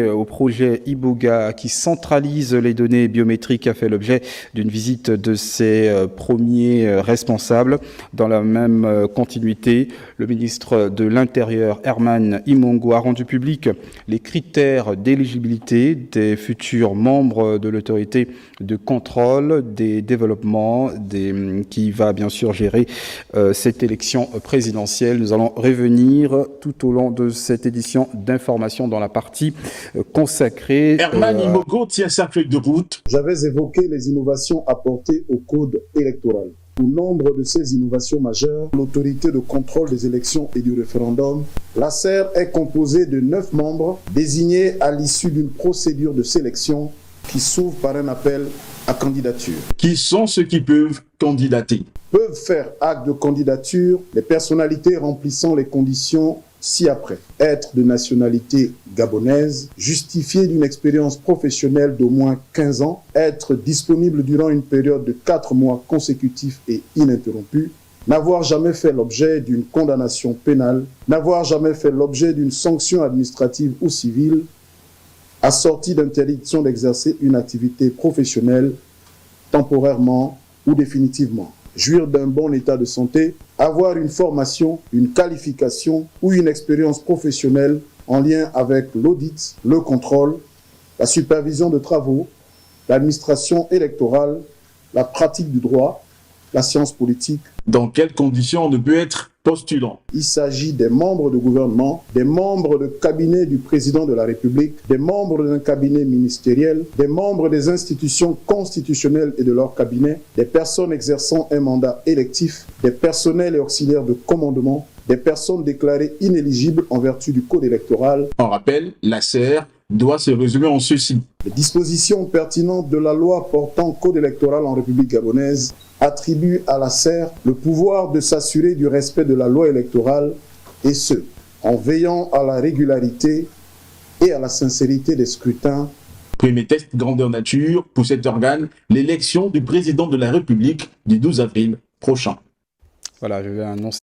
Au projet Iboga qui centralise les données biométriques a fait l'objet d'une visite de ses premiers responsables. Dans la même continuité, le ministre de l'Intérieur, Herman Imongo, a rendu public les critères d'éligibilité des futurs membres de l'autorité de contrôle des développements qui va bien sûr gérer cette élection présidentielle. Nous allons revenir tout au long de cette édition d'information dans la partie consacré. Herman Imongo tient sa feuille de route. J'avais évoqué les innovations apportées au code électoral. Au nombre de ces innovations majeures, l'autorité de contrôle des élections et du référendum, l'ACER est composée de 9 membres désignés à l'issue d'une procédure de sélection qui s'ouvre par un appel à candidature. Qui sont ceux qui peuvent candidater? Peuvent faire acte de candidature les personnalités remplissant les conditions ci-après: être de nationalité gabonaise, justifier d'une expérience professionnelle d'au moins 15 ans, être disponible durant une période de 4 mois consécutifs et ininterrompus, n'avoir jamais fait l'objet d'une condamnation pénale, n'avoir jamais fait l'objet d'une sanction administrative ou civile, assortie d'interdiction d'exercer une activité professionnelle temporairement ou définitivement, jouir d'un bon état de santé, avoir une formation, une qualification ou une expérience professionnelle en lien avec l'audit, le contrôle, la supervision de travaux, l'administration électorale, la pratique du droit, la science politique. Dans quelles conditions on ne peut être postulant? Il s'agit des membres de gouvernement, des membres de cabinet du président de la République, des membres d'un cabinet ministériel, des membres des institutions constitutionnelles et de leur cabinet, des personnes exerçant un mandat électif, des personnels et auxiliaires de commandement, des personnes déclarées inéligibles en vertu du code électoral. En rappel, l'ACER doit se résumer en ceci. Les dispositions pertinentes de la loi portant code électoral en République gabonaise attribuent à l'ACER le pouvoir de s'assurer du respect de la loi électorale, et ce, en veillant à la régularité et à la sincérité des scrutins. Premier test grandeur nature pour cet organe, l'élection du président de la République du 12 avril prochain. Voilà, je vais annoncer.